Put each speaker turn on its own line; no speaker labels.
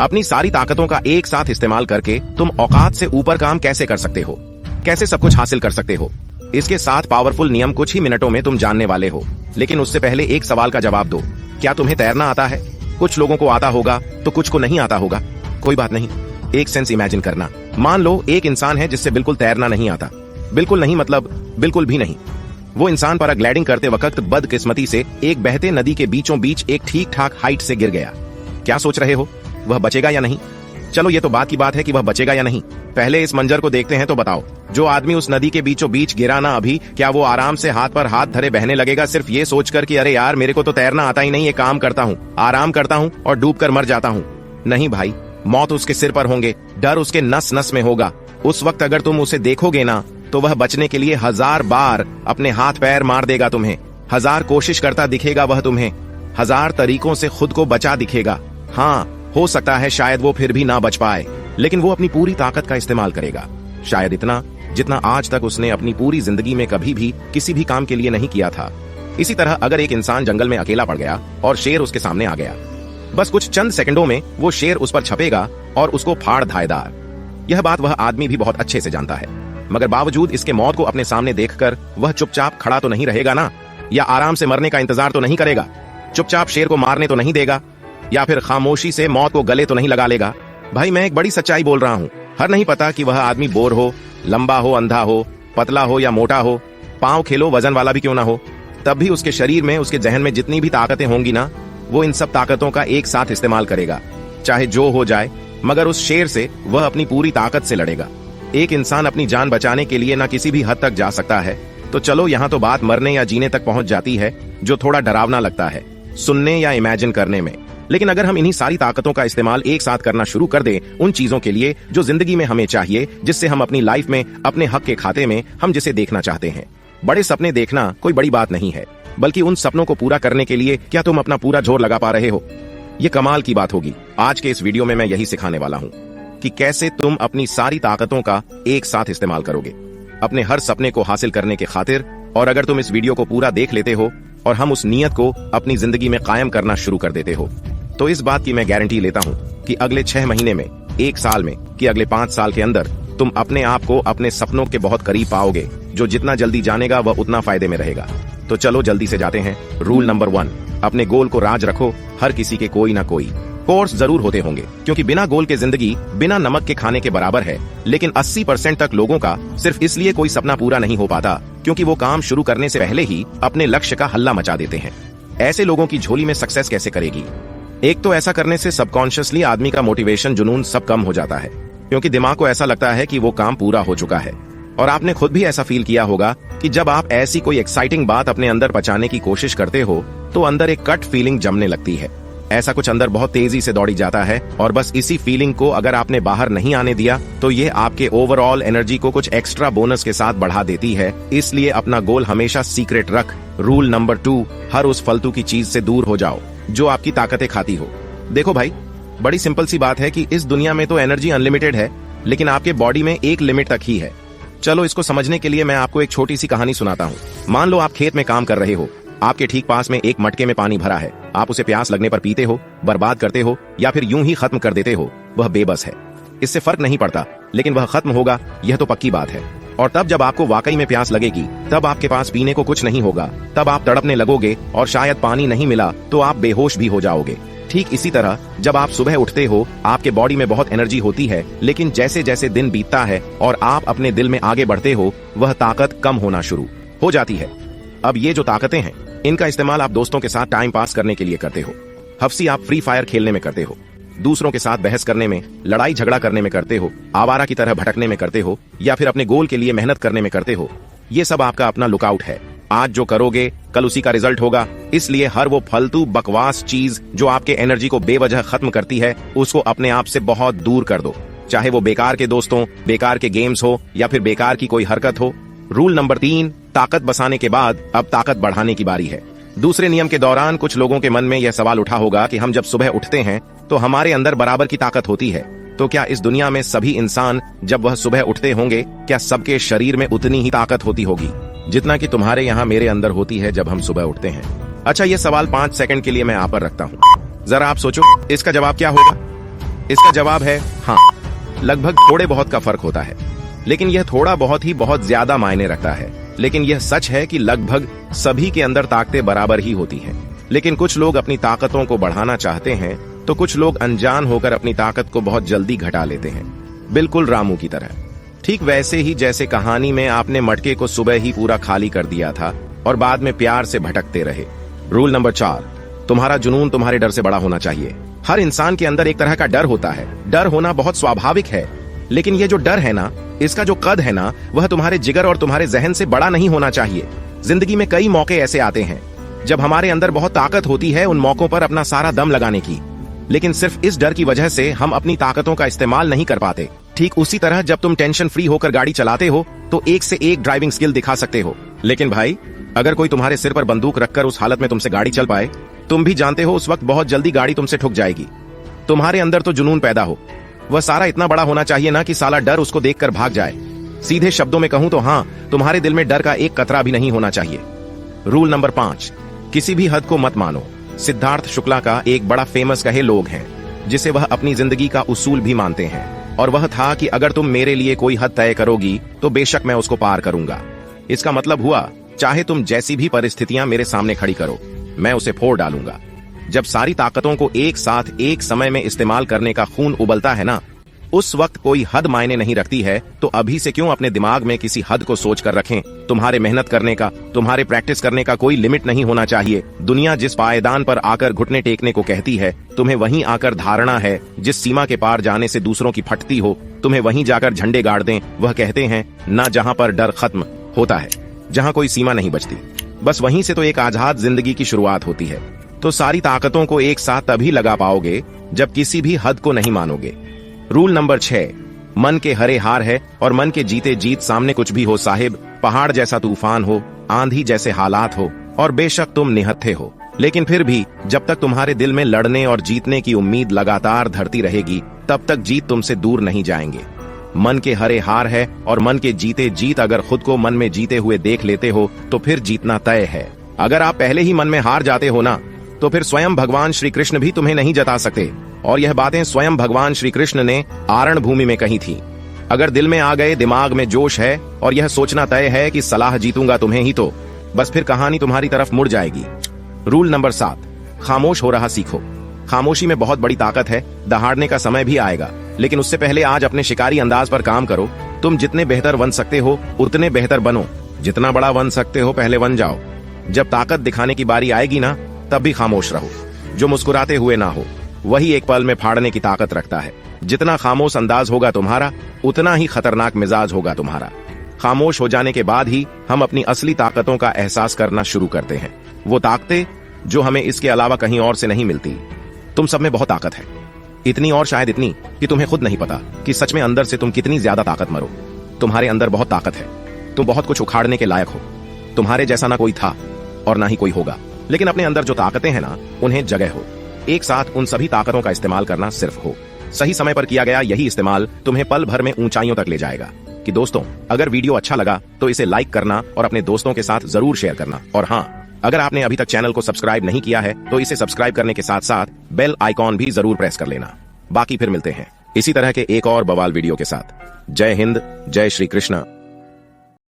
अपनी सारी ताकतों का एक साथ इस्तेमाल करके तुम औकात से ऊपर काम कैसे कर सकते हो, कैसे सब कुछ हासिल कर सकते हो, इसके साथ पावरफुल नियम कुछ ही मिनटों में तुम जानने वाले हो। लेकिन उससे पहले एक सवाल का जवाब दो, क्या तुम्हें तैरना आता है? कुछ लोगों को आता होगा तो कुछ को नहीं आता होगा। कोई बात नहीं, एक सेंस इमेजिन करना। मान लो एक इंसान है जिससे बिल्कुल तैरना नहीं आता। बिल्कुल नहीं मतलब बिल्कुल भी नहीं। वो इंसान पैराग्लाइडिंग करते वक्त बदकिस्मती से एक बहते नदी के बीचों बीच एक ठीक ठाक हाइट से गिर गया। क्या सोच रहे हो, वह बचेगा या नहीं? चलो ये तो बात की बात है कि वह बचेगा या नहीं। पहले इस मंजर को देखते हैं तो बताओ, जो आदमी उस नदी के बीचों बीच गिरा ना अभी, क्या वो आराम से हाथ पर हाथ धरे बहने लगेगा सिर्फ ये सोचकर कि अरे यार मेरे को तो तैरना आता ही नहीं, ये काम करता हूँ, आराम करता हूँ और डूब कर मर जाता हूँ? नहीं भाई, मौत उसके सिर पर होंगे, डर उसके नस नस में होगा। उस वक्त अगर तुम उसे देखोगे ना तो वह बचने के लिए 1000 बार अपने हाथ पैर मार देगा तुम्हें, 1000 कोशिश करता दिखेगा वह तुम्हें, 1000 तरीकों से खुद को बचा दिखेगा। हाँ, हो सकता है शायद वो फिर भी ना बच पाए, लेकिन वो अपनी पूरी ताकत का इस्तेमाल करेगा। शायद इतना जितना आज तक उसने अपनी पूरी जिंदगी में कभी भी किसी भी काम के लिए नहीं किया था। इसी तरह अगर एक इंसान जंगल में अकेला पड़ गया और शेर उसके सामने आ गया, बस कुछ चंद सेकंडों में वो शेर उस पर छपेगा और उसको फाड़ धाएदार। यह बात वह आदमी भी बहुत अच्छे से जानता है, मगर बावजूद इसके मौत को अपने सामने देखकर वह चुपचाप खड़ा तो नहीं रहेगा ना, या आराम से मरने का इंतजार तो नहीं करेगा, चुपचाप शेर को मारने तो नहीं देगा, या फिर खामोशी से मौत को गले तो नहीं लगा लेगा। भाई मैं एक बड़ी सच्चाई बोल रहा हूँ। हर नहीं पता कि वह आदमी बोर हो, लंबा हो, अंधा हो, पतला हो या मोटा हो, पांव खेलो वजन वाला भी क्यों ना हो, तब भी उसके शरीर में, उसके जहन में जितनी भी ताकतें होंगी ना, वो इन सब ताकतों का एक साथ इस्तेमाल करेगा। चाहे जो हो जाए, मगर उस शेर से वह अपनी पूरी ताकत से लड़ेगा। एक इंसान अपनी जान बचाने के लिए ना किसी भी हद तक जा सकता है। तो चलो यहाँ तो बात मरने या जीने तक पहुंच जाती है, जो थोड़ा डरावना लगता है सुनने या इमेजिन करने में। लेकिन अगर हम इन्हीं सारी ताकतों का इस्तेमाल एक साथ करना शुरू कर दें उन चीजों के लिए जो जिंदगी में हमें चाहिए, जिससे हम अपनी लाइफ में, अपने हक के खाते में हम जिसे देखना चाहते हैं। बड़े सपने देखना कोई बड़ी बात नहीं है, बल्कि उन सपनों को पूरा करने के लिए क्या तुम अपना पूरा जोर लगा पा रहे हो? ये कमाल की बात होगी। आज के इस वीडियो में मैं यही सिखाने वाला हूँ कि कैसे तुम अपनी सारी ताकतों का एक साथ इस्तेमाल करोगे अपने हर सपने को हासिल करने के खातिर। और अगर तुम इस वीडियो को पूरा देख लेते हो और हम उस नियत को अपनी जिंदगी में कायम करना शुरू कर देते हो, तो इस बात की मैं गारंटी लेता हूँ कि अगले 6 महीने में, 1 साल में, कि अगले 5 साल के अंदर तुम अपने आप को अपने सपनों के बहुत करीब पाओगे। जो जितना जल्दी जानेगा वह उतना फायदे में रहेगा। तो चलो जल्दी से जाते हैं। रूल नंबर 1, अपने गोल को राज रखो। हर किसी के कोई ना कोई कोर्स जरूर होते होंगे, क्योंकि बिना गोल के जिंदगी बिना नमक के खाने के बराबर है। लेकिन 80% तक लोगों का सिर्फ इसलिए कोई सपना पूरा नहीं हो पाता क्योंकि वो काम शुरू करने से पहले ही अपने लक्ष्य का हल्ला मचा देते हैं। ऐसे लोगों की झोली में सक्सेस कैसे करेगी? एक तो ऐसा करने से सबकॉन्शियसली आदमी का मोटिवेशन, जुनून सब कम हो जाता है, क्योंकि दिमाग को ऐसा लगता है कि वो काम पूरा हो चुका है। और आपने खुद भी ऐसा फील किया होगा कि जब आप ऐसी कोई एक्साइटिंग बात अपने अंदर पचाने की कोशिश करते हो तो अंदर एक कट फीलिंग जमने लगती है। ऐसा कुछ अंदर बहुत तेजी से दौड़ी जाता है, और बस इसी फीलिंग को अगर आपने बाहर नहीं आने दिया तो ये आपके ओवरऑल एनर्जी को कुछ एक्स्ट्रा बोनस के साथ बढ़ा देती है। इसलिए अपना गोल हमेशा सीक्रेट रख। रूल नंबर 2, हर उस फालतू की चीज से दूर हो जाओ जो आपकी ताकतें खाती हो। देखो भाई, बड़ी सिंपल सी बात है कि इस दुनिया में तो एनर्जी अनलिमिटेड है, लेकिन आपके बॉडी में एक लिमिट तक ही है। चलो इसको समझने के लिए मैं आपको एक छोटी सी कहानी सुनाता हूँ। मान लो आप खेत में काम कर रहे हो, आपके ठीक पास में एक मटके में पानी भरा है। आप उसे प्यास लगने पर पीते हो, बर्बाद करते हो, या फिर यूं ही खत्म कर देते हो, वह बेबस है। इससे फर्क नहीं पड़ता, लेकिन वह खत्म होगा, यह तो पक्की बात है। और तब जब आपको वाकई में प्यास लगेगी, तब आपके पास पीने को कुछ नहीं होगा, तब आप तड़पने लगोगे और शायद पानी नहीं मिला तो आप बेहोश भी हो जाओगे। ठीक इसी तरह जब आप सुबह उठते हो, आपके बॉडी में बहुत एनर्जी होती है, लेकिन जैसे जैसे दिन बीतता है और आप अपने दिल में आगे बढ़ते हो, वह ताकत कम होना शुरू हो जाती है। अब ये जो ताकतें हैं, इनका इस्तेमाल आप दोस्तों के साथ टाइम पास करने के लिए करते हो। हफ्सी आप फ्री फायर खेलने में करते हो, दूसरों के साथ बहस करने में, लड़ाई झगड़ा करने में करते हो, आवारा की तरह भटकने में करते हो, या फिर अपने गोल के लिए मेहनत करने में करते हो। ये सब आपका अपना लुकआउट है। आज जो करोगे कल उसी का रिजल्ट होगा। इसलिए हर वो फालतू बकवास चीज जो आपके एनर्जी को बेवजह खत्म करती है, उसको अपने आप से बहुत दूर कर दो। चाहे वो बेकार के दोस्तों, बेकार के गेम्स हो, या फिर बेकार की कोई हरकत हो। रूल नंबर 3, ताकत बसाने के बाद अब ताकत बढ़ाने की बारी है। दूसरे नियम के दौरान कुछ लोगों के मन में यह सवाल उठा होगा कि हम जब सुबह उठते हैं तो हमारे अंदर बराबर की ताकत होती है, तो क्या इस दुनिया में सभी इंसान जब वह सुबह उठते होंगे, क्या सबके शरीर में उतनी ही ताकत होती होगी जितना कि तुम्हारे यहाँ मेरे अंदर होती है जब हम सुबह उठते हैं? अच्छा, ये सवाल 5 सेकंड के लिए मैं आप पर रखता हूँ। जरा आप सोचो इसका जवाब क्या होगा। इसका जवाब है हाँ, लगभग थोड़े बहुत का फर्क होता है, लेकिन यह थोड़ा बहुत ही बहुत ज्यादा मायने रखता है। लेकिन यह सच है कि लगभग सभी के अंदर ताकतें बराबर ही होती हैं। लेकिन कुछ लोग अपनी ताकतों को बढ़ाना चाहते हैं, तो कुछ लोग अनजान होकर अपनी ताकत को बहुत जल्दी घटा लेते हैं, बिल्कुल रामू की तरह। ठीक वैसे ही जैसे कहानी में आपने मटके को सुबह ही पूरा खाली कर दिया था और बाद में प्यार से भटकते रहे। रूल नंबर 4, तुम्हारा जुनून तुम्हारे डर से बड़ा होना चाहिए। हर इंसान के अंदर एक तरह का डर होता है। डर होना बहुत स्वाभाविक है, लेकिन ये जो डर है ना, इसका जो कद है ना, वह तुम्हारे जिगर और तुम्हारे जहन से बड़ा नहीं होना चाहिए। जिंदगी में कई मौके ऐसे आते हैं जब हमारे अंदर बहुत ताकत होती है उन मौकों पर अपना सारा दम लगाने की, लेकिन सिर्फ इस डर की वजह से हम अपनी ताकतों का इस्तेमाल नहीं कर पाते। ठीक उसी तरह जब तुम टेंशन फ्री होकर गाड़ी चलाते हो तो एक से एक ड्राइविंग स्किल दिखा सकते हो, लेकिन भाई अगर कोई तुम्हारे सिर पर बंदूक रखकर उस हालत में तुमसे गाड़ी चल पाए, तुम भी जानते हो उस वक्त बहुत जल्दी गाड़ी तुमसे ठुक जाएगी। तुम्हारे अंदर तो जुनून पैदा हो, वह सारा इतना बड़ा होना चाहिए ना कि साला डर उसको देखकर भाग जाए। सीधे शब्दों में कहूं तो हाँ, तुम्हारे दिल में डर का एक कतरा भी नहीं होना चाहिए। रूल नंबर 5, किसी भी हद को मत मानो। सिद्धार्थ शुक्ला का एक बड़ा फेमस कहे लोग हैं जिसे वह अपनी जिंदगी का उसूल भी मानते हैं, और वह था कि अगर तुम मेरे लिए कोई हद तय करोगी तो बेशक मैं उसको पार करूंगा। इसका मतलब हुआ चाहे तुम जैसी भी परिस्थितियां मेरे सामने खड़ी करो, मैं उसे फोड़ डालूंगा। जब सारी ताकतों को एक साथ एक समय में इस्तेमाल करने का खून उबलता है ना, उस वक्त कोई हद मायने नहीं रखती है। तो अभी से क्यों अपने दिमाग में किसी हद को सोच कर रखें। तुम्हारे मेहनत करने का, तुम्हारे प्रैक्टिस करने का कोई लिमिट नहीं होना चाहिए। दुनिया जिस पायदान पर आकर घुटने टेकने को कहती है, तुम्हें वहीं आकर धारणा है। जिस सीमा के पार जाने से दूसरों की फटती हो, तुम्हें वहीं जाकर झंडे गाड़ दें। वह कहते हैं ना, जहां पर डर खत्म होता है, जहां कोई सीमा नहीं बचती, बस वहीं से तो एक आजाद जिंदगी की शुरुआत होती है। तो सारी ताकतों को एक साथ तभी लगा पाओगे जब किसी भी हद को नहीं मानोगे। रूल नंबर 6, मन के हरे हार है और मन के जीते जीत। सामने कुछ भी हो साहिब, पहाड़ जैसा तूफान हो, आंधी जैसे हालात हो, और बेशक तुम निहत्थे हो, लेकिन फिर भी जब तक तुम्हारे दिल में लड़ने और जीतने की उम्मीद लगातार धरती रहेगी, तब तक जीत तुमसे दूर नहीं जाएंगे। मन के हरे हार है और मन के जीते जीत। अगर खुद को मन में जीते हुए देख लेते हो तो फिर जीतना तय है। अगर आप पहले ही मन में हार जाते हो ना, तो फिर स्वयं भगवान श्री कृष्ण भी तुम्हें नहीं जता सकते। और यह बातें स्वयं भगवान श्री कृष्ण ने आरण भूमि में कही थी। अगर दिल में आ गए, दिमाग में जोश है और यह सोचना तय है कि सलाह जीतूंगा तुम्हें ही, तो बस फिर कहानी तुम्हारी तरफ मुड़ जाएगी। रूल नंबर 7, खामोश हो रहा सीखो। खामोशी में बहुत बड़ी ताकत है। दहाड़ने का समय भी आएगा, लेकिन उससे पहले आज अपने शिकारी अंदाज पर काम करो। तुम जितने बेहतर बन सकते हो उतने बेहतर बनो। जितना बड़ा बन सकते हो पहले बन जाओ। जब ताकत दिखाने की बारी आएगी ना, तब भी खामोश रहो। जो मुस्कुराते हुए ना हो, वही एक पल में फाड़ने की ताकत रखता है। जितना खामोश अंदाज होगा तुम्हारा, उतना ही खतरनाक मिजाज होगा तुम्हारा। खामोश हो जाने के बाद ही हम अपनी असली ताकतों का एहसास करना शुरू करते हैं। वो ताकतें जो हमें इसके अलावा कहीं और से नहीं मिलती। तुम सब में बहुत ताकत है, इतनी और शायद इतनी कि तुम्हें खुद नहीं पता कि सच में अंदर से तुम कितनी ज्यादा ताकत मरो। तुम्हारे अंदर बहुत ताकत है। तुम बहुत कुछ उखाड़ने के लायक हो। तुम्हारे जैसा ना कोई था और ना ही कोई होगा, लेकिन अपने अंदर जो ताकतें हैं ना, उन्हें जगह हो। एक साथ उन सभी ताकतों का इस्तेमाल करना सिर्फ हो। सही समय पर किया गया यही इस्तेमाल तुम्हें पल भर में ऊंचाइयों तक ले जाएगा। कि दोस्तों, अगर वीडियो अच्छा लगा तो इसे लाइक करना और अपने दोस्तों के साथ जरूर शेयर करना। और हाँ, अगर आपने अभी तक चैनल को सब्सक्राइब नहीं किया है तो इसे सब्सक्राइब करने के साथ साथ बेल आइकॉन भी जरूर प्रेस कर लेना। बाकी फिर मिलते हैं इसी तरह के एक और बवाल वीडियो के साथ। जय हिंद, जय श्री कृष्ण।